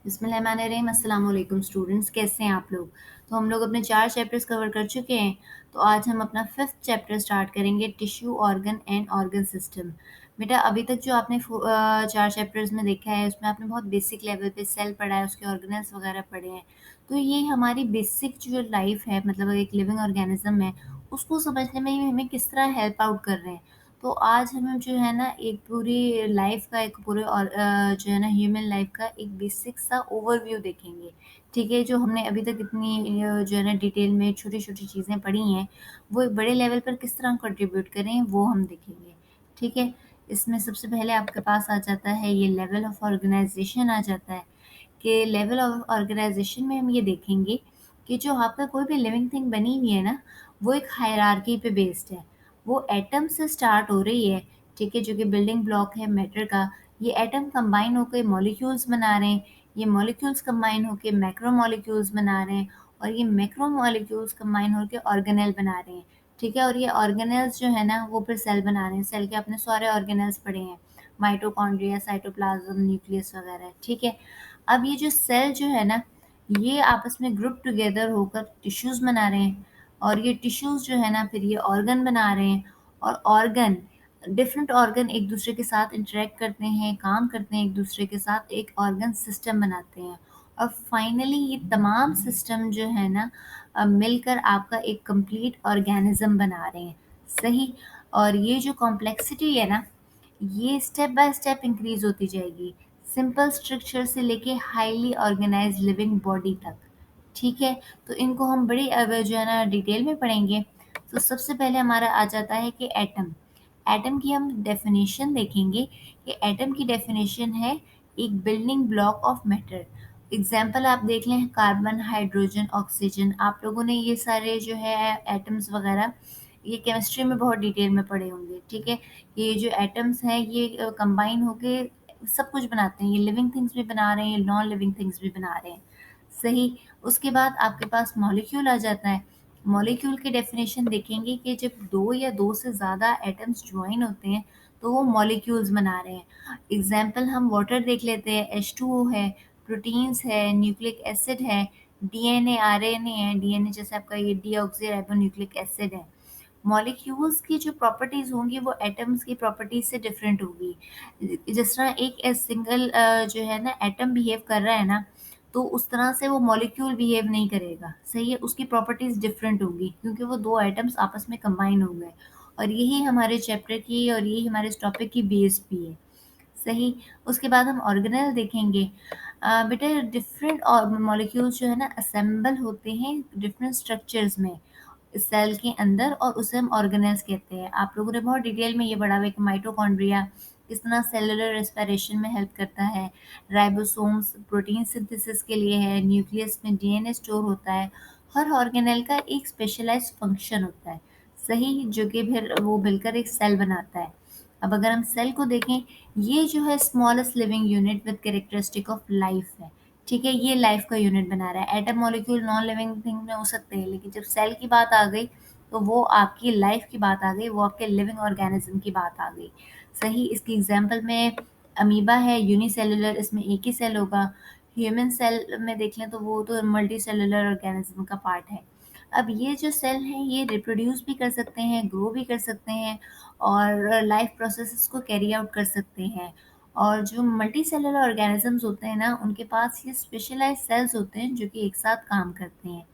बिस्मिल्लाहिर्रहमानिर्रहीम। अस्सलाम वालेकुम स्टूडेंट्स, कैसे हैं आप लोग? तो हम लोग अपने 4 चैप्टर्स कवर कर चुके हैं। तो आज हम अपना 5th चैप्टर स्टार्ट करेंगे, tissue, organ and organ system. बेटा अभी तक जो आपने 4 चैप्टर्स में देखा है उसमें आपने बहुत बेसिक लेवल पे सेल पढ़ा है, उसके ऑर्गेनेल्स वगैरह पढ़े हैं। तो ये हमारी बेसिक जो लाइफ है, मतलब एक लिविंग ऑर्गेनिज्म है, उसको समझने में ये हमें किस तरह हेल्प आउट कर रहे हैं। तो आज हम जो है ना एक पूरी लाइफ का एक पूरे और जो है ना ह्यूमन लाइफ का एक बेसिक सा ओवरव्यू देखेंगे। ठीक है, जो हमने अभी तक इतनी जो है ना डिटेल में छोटी छोटी चीज़ें पढ़ी हैं, वो एक बड़े लेवल पर किस तरह कंट्रीब्यूट करें वो हम देखेंगे। ठीक है, इसमें सबसे पहले आपके पास आ जाता है ये लेवल ऑफ ऑर्गेनाइजेशन आ जाता है। कि लेवल ऑफ ऑर्गेनाइजेशन में हम ये देखेंगे कि जो आपका कोई भी लिविंग थिंग बनी हुई है ना, वो एक हायरार्की पे बेस्ड है। वो एटम से स्टार्ट हो रही है, ठीक है, जो कि बिल्डिंग ब्लॉक है मैटर का। ये एटम कंबाइन होकर मॉलिक्यूल्स बना रहे हैं, ये मॉलिक्यूल्स कंबाइन होकर मैक्रो मॉलिक्यूल्स बना रहे हैं, और ये मैक्रो मॉलिक्यूल्स कंबाइन होकर ऑर्गेनेल बना रहे हैं। ठीक है, और ये ऑर्गेनेल्स जो है ना वो फिर सेल बना रहे हैं। सेल के अपने सारे ऑर्गेनेल्स पड़े हैं, माइटोकॉन्ड्रिया, साइटोप्लाज्म, न्यूक्लियस वगैरह। ठीक है, अब ये जो सेल जो है ना, ये आपस में ग्रुप टुगेदर होकर टिश्यूज बना रहे हैं, और ये टिश्यूज जो है ना फिर ये ऑर्गन बना रहे हैं। और ऑर्गन, डिफरेंट ऑर्गन एक दूसरे के साथ इंटरेक्ट करते हैं, काम करते हैं एक दूसरे के साथ, एक ऑर्गन सिस्टम बनाते हैं। और फाइनली ये तमाम सिस्टम जो है ना मिलकर आपका एक कंप्लीट ऑर्गेनिज्म बना रहे हैं। सही। और ये जो कॉम्प्लेक्सिटी है ना, ये स्टेप बाय स्टेप इंक्रीज होती जाएगी, सिंपल स्ट्रक्चर से लेके हाईली ऑर्गेनाइज्ड लिविंग बॉडी तक। ठीक है, तो इनको हम बड़ी जो है ना डिटेल में पढ़ेंगे। तो सबसे पहले हमारा आ जाता है कि एटम। एटम की हम डेफिनेशन देखेंगे कि एटम की डेफिनेशन है एक building block of matter. Example आप देख लें, कार्बन, हाइड्रोजन, ऑक्सीजन। आप लोगों ने ये सारे जो है एटम्स वगैरह ये केमिस्ट्री में बहुत डिटेल में पढ़े होंगे। ठीक है, ये जो एटम्स हैं ये कंबाइन होके सब कुछ बनाते हैं। ये लिविंग थिंग्स भी बना रहे हैं, नॉन लिविंग थिंग्स भी बना रहे हैं। सही। उसके बाद आपके पास मॉलिक्यूल आ जाता है। मॉलिक्यूल की डेफिनेशन देखेंगे कि जब दो या दो से ज़्यादा एटम्स ज्वाइन होते हैं तो वो मॉलिक्यूल्स बना रहे हैं। एग्जाम्पल हम वाटर देख लेते हैं, H2O है, प्रोटीन्स है, न्यूक्लिक एसिड है, डीएनए, आरएनए है। डीएनए जैसे आपका ये डीऑक्सी राइबो न्यूक्लिक एसिड है। मॉलिक्यूल्स की जो प्रॉपर्टीज होंगी वो एटम्स की प्रॉपर्टीज से डिफरेंट होगी। जिस तरह एक सिंगल जो है ना एटम बिहेव कर रहा है ना, तो उस तरह से वो मॉलिक्यूल बिहेव नहीं करेगा। सही है, उसकी प्रॉपर्टीज डिफरेंट होगी क्योंकि वो दो एटम्स आपस में कंबाइन हो गए। और यही हमारे चैप्टर की और यही हमारे इस टॉपिक की बेस भी है। सही। उसके बाद हम ऑर्गेनेल देखेंगे। बेटा डिफरेंट और मॉलिक्यूल्स जो है ना असेंबल होते हैं डिफरेंट स्ट्रक्चर्स में सेल के अंदर, और उसे हम ऑर्गेनेल्स कहते हैं। आप लोगों ने बहुत डिटेल में ये पढ़ा हुआ है कि माइटोकॉन्ड्रिया किस तरह सेलुलर रेस्पिरेशन में हेल्प करता है, राइबोसोम्स प्रोटीन सिंथेसिस के लिए है, न्यूक्लियस में डीएनए स्टोर होता है। हर ऑर्गेनेल का एक स्पेशलाइज्ड फंक्शन होता है। सही, जो कि फिर वो मिलकर एक सेल बनाता है। अब अगर हम सेल को देखें, ये जो है smallest living unit with characteristic of life है। ठीक है, ये लाइफ का यूनिट बना रहा है। Atom, molecule non living thing में हो सकते हैं, लेकिन जब सेल की बात आ गई तो वो आपकी लाइफ की बात आ गई, वो आपके लिविंग ऑर्गेनिज्म की बात आ गई। सही। इसकी एग्जांपल में अमीबा है, यूनिसेलुलर, इसमें एक ही सेल होगा। ह्यूमन सेल में देख लें तो वो तो मल्टी सेलुलर ऑर्गेनिज्म का पार्ट है। अब ये जो सेल हैं ये रिप्रोड्यूस भी कर सकते हैं, ग्रो भी कर सकते हैं, और लाइफ प्रोसेसेस को कैरी आउट कर सकते हैं। और जो मल्टी सेलुलर ऑर्गेनिजम्स होते हैं ना, उनके पास ये स्पेशलाइज्ड सेल्स होते हैं जो कि एक साथ काम करते हैं।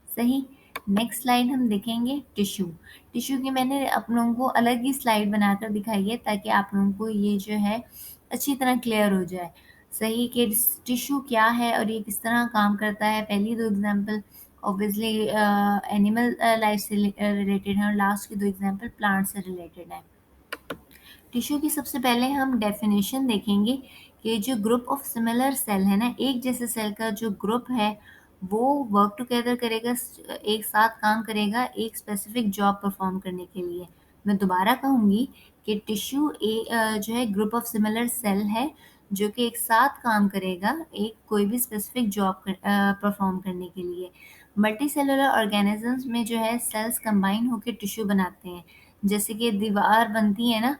सही। नेक्स्ट स्लाइड हम देखेंगे टिश्यू। टिश्यू की मैंने आप लोगों को अलग ही स्लाइड बनाकर दिखाई है ताकि आप लोगों को ये जो है अच्छी तरह क्लियर हो जाए। सही, कि टिश्यू क्या है और ये किस तरह काम करता है। पहली दो एग्जांपल ऑब्वियसली एनिमल लाइफ से रिलेटेड है, और लास्ट की दो एग्जांपल प्लांट से रिलेटेड है। टिश्यू की सबसे पहले हम डेफिनेशन देखेंगे कि जो ग्रुप ऑफ सिमिलर सेल है ना, एक जैसे सेल का जो ग्रुप है वो वर्क टुगेदर करेगा, एक साथ काम करेगा एक स्पेसिफिक जॉब परफॉर्म करने के लिए। मैं दोबारा कहूँगी कि टिश्यू जो है ग्रुप ऑफ सिमिलर सेल है जो कि एक साथ काम करेगा एक कोई भी स्पेसिफिक जॉब परफॉर्म करने के लिए। मल्टी सेलुलर ऑर्गेनिजम्स में जो है सेल्स कंबाइन होकर टिश्यू बनाते हैं। जैसे कि दीवार बनती है ना,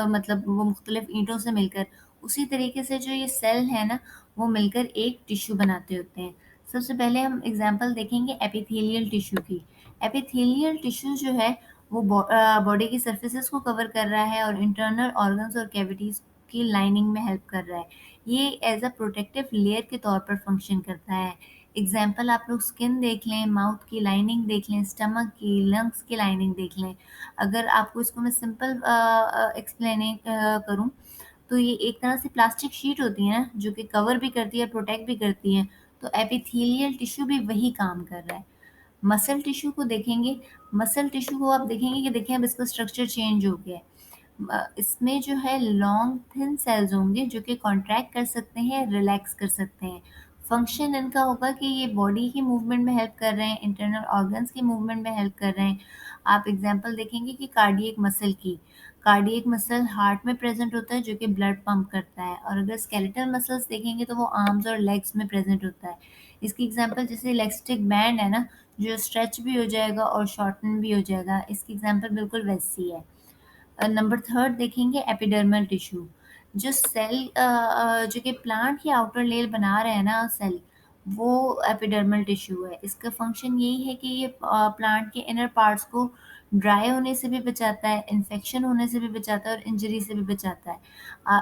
मतलब वो मुख्तलिफ ईंटों से मिलकर, उसी तरीके से जो ये सेल है ना वो मिलकर एक टिश्यू बनाते होते हैं। सबसे पहले हम एग्जांपल देखेंगे एपिथेलियल टिश्यू की। एपिथेलियल टिश्यू जो है वो बॉडी की सर्फेसेस को कवर कर रहा है और इंटरनल ऑर्गन्स और कैविटीज की लाइनिंग में हेल्प कर रहा है। ये एज अ प्रोटेक्टिव लेयर के तौर पर फंक्शन करता है। एग्जाम्पल आप लोग स्किन देख लें, माउथ की लाइनिंग देख लें, स्टमक की, लंग्स की लाइनिंग देख लें। अगर आपको इसको मैं सिंपल एक्सप्लेन करूँ तो ये एक तरह से प्लास्टिक शीट होती है ना, जो कि कवर भी करती है, प्रोटेक्ट भी करती है। तो एपिथेलियल टिश्यू भी वही काम कर रहा है। मसल टिश्यू को देखेंगे, मसल टिश्यू को आप देखेंगे कि देखिए अब इसका स्ट्रक्चर चेंज हो गया है। इसमें जो है लॉन्ग थिन सेल्स होंगे जो कि कॉन्ट्रैक्ट कर सकते हैं, रिलैक्स कर सकते हैं। फंक्शन इनका होगा कि ये बॉडी की मूवमेंट में हेल्प कर रहे हैं, इंटरनल ऑर्गन्स की मूवमेंट में हेल्प कर रहे हैं। आप एग्जांपल देखेंगे कि कार्डियक मसल की, कार्डियक मसल हार्ट में प्रेजेंट होता है जो कि ब्लड पंप करता है। और अगर स्केलेटल मसल्स देखेंगे तो वो आर्म्स और लेग्स में प्रेजेंट होता है। इसकी एग्जांपल जैसे इलास्टिक बैंड है ना, जो स्ट्रेच भी हो जाएगा और शॉर्टन भी हो जाएगा, इसकी एग्जांपल बिल्कुल वैसी है। नंबर थर्ड देखेंगे एपिडर्मल टिश्यू। जो सेल जो कि प्लांट की आउटर लेयर बना रहे हैं ना सेल, वो एपिडर्मल टिश्यू है। इसका फंक्शन यही है कि ये प्लांट के इनर पार्ट्स को ड्राई होने से भी बचाता है, इन्फेक्शन होने से भी बचाता है और इंजरी से भी बचाता है।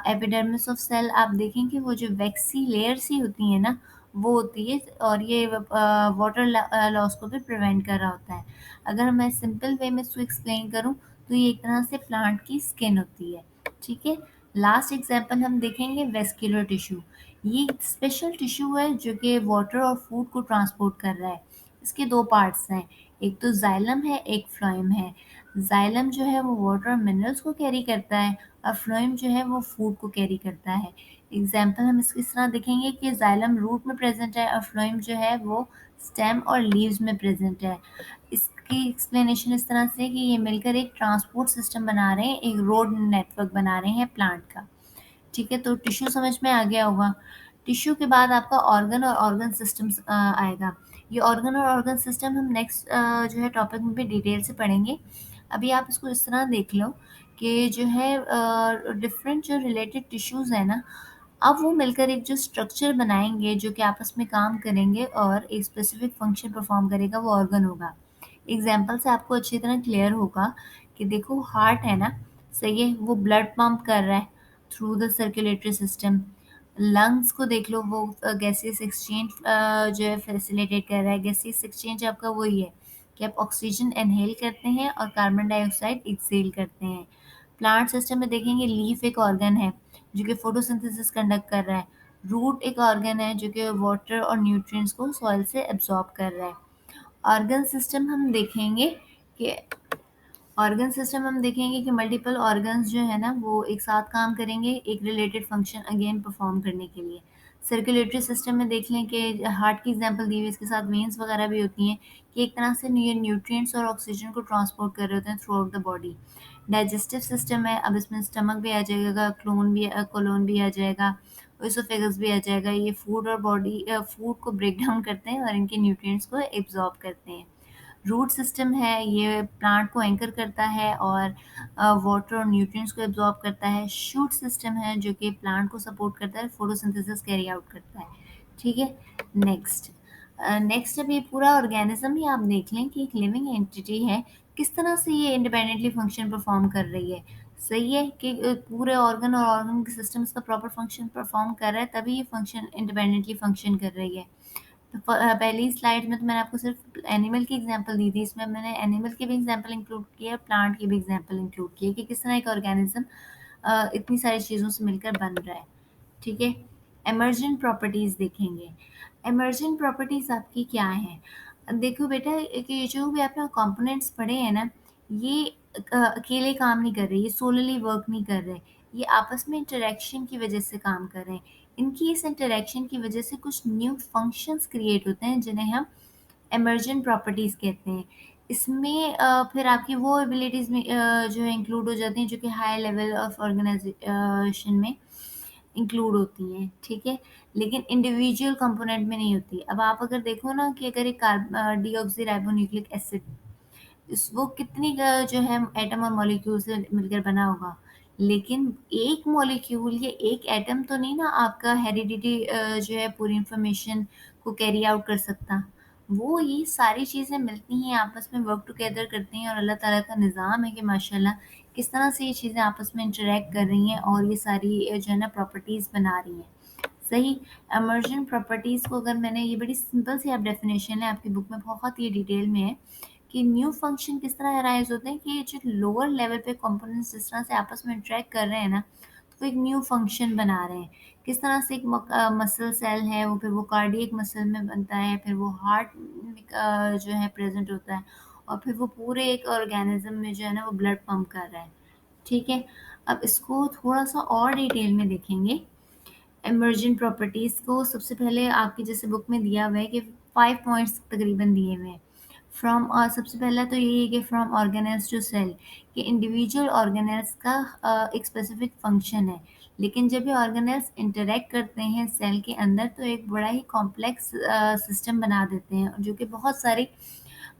एपिडर्मिस ऑफ सेल आप देखेंगे वो जो वैक्सी लेयर सी होती है ना, वो होती है और ये वाटर लॉस को भी प्रिवेंट कर रहा होता है। अगर मैं सिंपल वे में इसको एक्सप्लेन करूँ तो ये एक तरह से प्लांट की स्किन होती है। ठीक है। लास्ट एग्जांपल हम देखेंगे वेस्क्यूलर टिश्यू। ये स्पेशल टिश्यू है जो कि वाटर और फूड को ट्रांसपोर्ट कर रहा है। इसके दो पार्ट्स हैं, एक तो जाइलम है, एक फ्लोएम है। जाइलम जो है वो वाटर और मिनरल्स को कैरी करता है और फ्लोएम जो है वो फूड को कैरी करता है। एग्जाम्पल हम इसकी तरह देखेंगे कि जाइलम रूट में प्रेजेंट है और फ्लोएम जो है वो स्टेम और लीव्स में प्रेजेंट है। इसकी एक्सप्लेनेशन इस तरह से कि ये मिलकर एक ट्रांसपोर्ट सिस्टम बना रहे हैं, एक रोड नेटवर्क बना रहे हैं प्लांट का। ठीक है, तो टिश्यू समझ में आ गया होगा। टिश्यू के बाद आपका ऑर्गन और ऑर्गन सिस्टम आएगा। ये ऑर्गन और ऑर्गन सिस्टम हम नेक्स्ट जो है टॉपिक में भी डिटेल से पढ़ेंगे। अभी आप इसको इस तरह देख लो कि जो है डिफरेंट जो रिलेटेड टिश्यूज़ है ना, अब वो मिलकर एक जो स्ट्रक्चर बनाएंगे जो कि आपस में काम करेंगे और एक स्पेसिफिक फंक्शन परफॉर्म करेगा, वो ऑर्गन होगा। एग्जाम्पल से आपको अच्छी तरह क्लियर होगा कि देखो हार्ट है ना, सही है, वो ब्लड पंप कर रहा है through the circulatory system. Lungs को देख लो, वो गैसियस एक्सचेंज जो है फैसिलिटेट कर रहा है। गैसियस एक्सचेंज आपका वही है कि आप ऑक्सीजन इनहेल करते हैं और कार्बन डाइऑक्साइड एक्सहेल करते हैं। प्लांट सिस्टम में देखेंगे लीफ एक ऑर्गन है जो कि फोटोसिंथेसिस कंडक्ट कर रहा है। रूट एक ऑर्गन है जो कि वाटर और न्यूट्रिएंट्स को सॉइल से एब्जॉर्ब कर रहा है। ऑर्गन सिस्टम हम देखेंगे कि मल्टीपल ऑर्गन्स जो है ना वो एक साथ काम करेंगे एक रिलेटेड फंक्शन अगेन परफॉर्म करने के लिए। सर्कुलेटरी सिस्टम में देख लें कि हार्ट की एग्जांपल दी हुई है, इसके साथ वेन्स वगैरह भी होती हैं कि एक तरह से ये न्यूट्रिएंट्स और ऑक्सीजन को ट्रांसपोर्ट कर रहे होते हैं through out the body. Digestive system है, अब इसमें स्टमक भी आ जाएगा, कोलोन भी आ जाएगा, इसोफेगस भी आ जाएगा। ये फूड और बॉडी फूड को ब्रेक डाउन करते हैं और इनके न्यूट्रिएंट्स को एब्जॉर्ब करते हैं। रूट सिस्टम है, ये प्लांट को एंकर करता है और वाटर और न्यूट्रिएंट्स को एब्जॉर्ब करता है। शूट सिस्टम है जो कि प्लांट को सपोर्ट करता है, फोटोसिंथेसिस कैरी आउट करता है। ठीक है। नेक्स्ट नेक्स्ट अब ये पूरा ऑर्गेनिज्म ही आप देख लें कि एक लिविंग एंटिटी है, किस तरह से ये इंडिपेंडेंटली फंक्शन परफॉर्म कर रही है। सही है कि पूरे ऑर्गन और ऑर्गन के सिस्टम्स का प्रॉपर फंक्शन परफॉर्म कर रहा है, तभी ये फंक्शन इंडिपेंडेंटली फंक्शन कर रही है। तो पहली स्लाइड में तो मैंने आपको सिर्फ एनिमल की एग्जांपल दी थी, इसमें मैंने एनिमल की भी एग्जांपल इंक्लूड किया, प्लांट की भी एग्जांपल इंक्लूड किया कि किस तरह एक ऑर्गेनिज्म इतनी सारी चीज़ों से मिलकर बन रहा है। ठीक है। इमर्जेंट प्रॉपर्टीज देखेंगे। इमर्जेंट प्रॉपर्टीज आपकी क्या है? देखो बेटा कि जो भी आपने कंपोनेंट्स पढ़े हैं ना, ये अकेले काम नहीं कर रहे, ये सोलली वर्क नहीं कर रहे, ये आपस में इंटरेक्शन की वजह से काम कर रहे हैं। इनकी इस इंटरेक्शन की वजह से कुछ न्यू फंक्शंस क्रिएट होते हैं जिन्हें हम इमर्जेंट प्रॉपर्टीज कहते हैं। इसमें फिर आपकी वो एबिलिटीज में जो है इंक्लूड हो जाती हैं जो कि हाई लेवल ऑफ ऑर्गेनाइजेशन में इंक्लूड होती हैं। ठीक है। लेकिन इंडिविजुअल कंपोनेंट में नहीं होती। अब आप अगर देखो ना कि अगर एक डीऑक्सी राइबोन्यूक्लिक एसिड, इस वो कितनी जो है एटम और मॉलिक्यूल से मिलकर बना होगा, लेकिन एक मॉलिक्यूल या एक एटम तो नहीं ना आपका हेरिडिटी जो है पूरी इंफॉर्मेशन को कैरी आउट कर सकता। वो ये सारी चीज़ें मिलती हैं, आपस में वर्क टुगेदर करती हैं और अल्लाह ताला का निज़ाम है कि माशाल्लाह किस तरह से ये चीज़ें आपस में इंटरैक्ट कर रही हैं और ये सारी जो है ना प्रॉपर्टीज़ बना रही हैं। सही। इमर्जेंट प्रॉपर्टीज़ को अगर मैंने ये बड़ी सिंपल सी आप डेफिनेशन है आपकी बुक में बहुत ही डिटेल में है कि न्यू फंक्शन किस तरह अराइज होते हैं कि ये जो लोअर लेवल पे कंपोनेंट्स जिस तरह से आपस में इंटरेक्ट कर रहे हैं ना तो वो एक न्यू फंक्शन बना रहे हैं। किस तरह से एक मसल सेल है वो फिर वो कार्डियक मसल में बनता है, फिर वो हार्ट जो है प्रेजेंट होता है और फिर वो पूरे एक ऑर्गेनिज्म में जो है ना वो ब्लड पंप कर रहा है। ठीक है। अब इसको थोड़ा सा और डिटेल में देखेंगे। इमर्जेंट प्रॉपर्टीज़ को सबसे पहले आपकी जैसे बुक में दिया हुआ है कि 5 पॉइंट्स तकरीबन दिए हुए हैं। फ्रॉम सबसे पहला तो यही है कि फ्रॉम ऑर्गेनेल्स टू सेल, कि इंडिविजुअल ऑर्गेनेल्स का एक स्पेसिफिक फंक्शन है। लेकिन जब ये ऑर्गेनेल्स इंटरैक्ट करते हैं सेल के अंदर तो एक बड़ा ही कॉम्प्लेक्स सिस्टम बना देते हैं जो कि बहुत सारी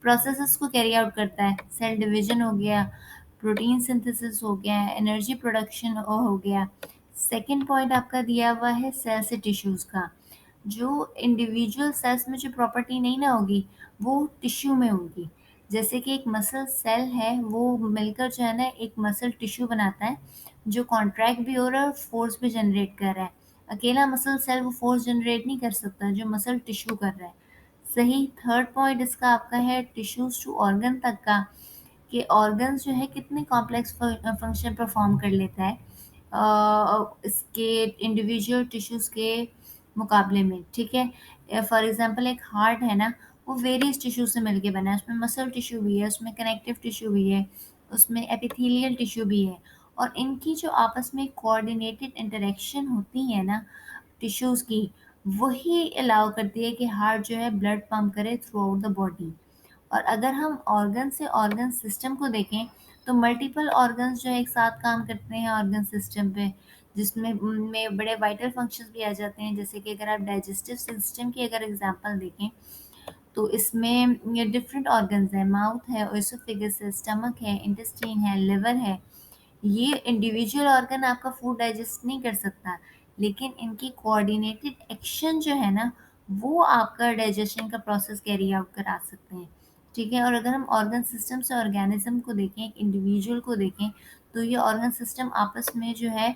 प्रोसेसेस को कैरी आउट करता है। सेल डिवीजन हो गया, प्रोटीन सिंथेसिस हो गया, एनर्जी प्रोडक्शन हो गया। सेकंड पॉइंट आपका दिया हुआ है सेल से टिश्यूज़ का। जो इंडिविजुअल सेल्स में जो प्रॉपर्टी नहीं ना होगी, वो टिश्यू में होगी। जैसे कि एक मसल सेल है, वो मिलकर जो है ना एक मसल टिश्यू बनाता है, जो कॉन्ट्रैक्ट भी हो रहा है और फ़ोर्स भी जनरेट कर रहा है। अकेला मसल सेल वो फ़ोर्स जनरेट नहीं कर सकता, जो मसल टिश्यू कर रहा है। सही। थर्ड पॉइंट इसका आपका है टिश्यूज़ टू ऑर्गन तक का, कि ऑर्गन्स जो है कितने कॉम्प्लेक्स फंक्शन परफॉर्म कर लेता है इसके इंडिविजुअल टिश्यूज़ के मुकाबले में। ठीक है। फॉर एग्जांपल एक हार्ट है ना, वो वेरियस टिश्यू से मिलके बना है। उसमें मसल टिश्यू भी है, उसमें कनेक्टिव टिश्यू भी है, उसमें एपिथेलियल टिश्यू भी है। और इनकी जो आपस में कोऑर्डिनेटेड इंटरेक्शन होती है ना टिश्यूज़ की, वही अलाउ करती है कि हार्ट जो है ब्लड पंप करे थ्रू आउट द बॉडी। और अगर हम ऑर्गन से ऑर्गन सिस्टम को देखें तो मल्टीपल ऑर्गन्स जो है एक साथ काम करते हैं ऑर्गन सिस्टम पे, जिसमें में बड़े वाइटल फंक्शंस भी आ जाते हैं। जैसे कि अगर आप डाइजेस्टिव सिस्टम की अगर एग्जांपल देखें तो इसमें ये डिफरेंट ऑर्गन्स हैं, माउथ है, ओएसोफेगस है, स्टमक है, इंटेस्टाइन है, लिवर है। ये इंडिविजुअल ऑर्गन आपका फूड डाइजेस्ट नहीं कर सकता, लेकिन इनकी कोऑर्डिनेटेड एक्शन जो है ना वो आपका डाइजेशन का प्रोसेस कैरी आउट करा सकते हैं। ठीक है। और अगर हम ऑर्गन सिस्टम से ऑर्गेनिज्म को देखें, एक इंडिविजुअल को देखें, तो ये ऑर्गन सिस्टम आपस में जो है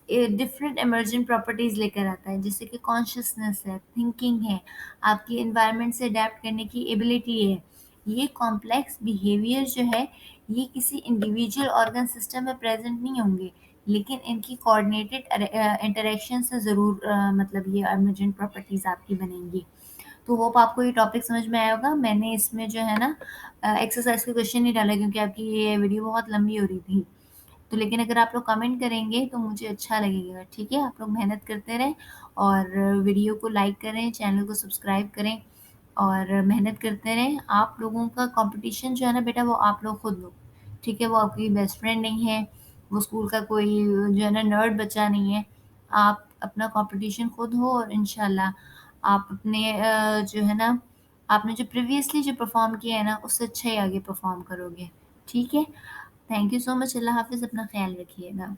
डिफरेंट इमर्जेंट प्रॉपर्टीज लेकर आता है, जैसे कि कॉन्शियसनेस है, थिंकिंग है, आपकी एनवायरनमेंट से अडेप्ट करने की एबिलिटी है। ये कॉम्प्लेक्स बिहेवियर जो है ये किसी इंडिविजुअल ऑर्गन सिस्टम में प्रेजेंट नहीं होंगे, लेकिन इनकी कोऑर्डिनेटेड इंटरेक्शन से ज़रूर मतलब ये इमर्जेंट प्रॉपर्टीज आपकी बनेंगी। तो होप आपको ये टॉपिक समझ में आया होगा। मैंने इसमें जो है ना एक्सरसाइज के क्वेश्चन नहीं डाला क्योंकि आपकी ये वीडियो बहुत लंबी हो रही थी। तो लेकिन अगर आप लोग कमेंट करेंगे तो मुझे अच्छा लगेगा। ठीक है। आप लोग मेहनत करते रहें और वीडियो को लाइक करें, चैनल को सब्सक्राइब करें और मेहनत करते रहें। आप लोगों का कंपटीशन जो है ना बेटा वो आप लोग खुद लो। ठीक है। वो आपकी बेस्ट फ्रेंड नहीं है, वो स्कूल का कोई जो है ना नर्ड बच्चा नहीं है। आप अपना कंपटीशन खुद हो और इंशाल्लाह आप अपने जो है ना आपने जो प्रीवियसली जो परफॉर्म किया है ना उससे अच्छा ही आगे परफॉर्म करोगे। ठीक है। Thank you so much. Allah हाफ़िज़। अपना ख़्याल रखिएगा।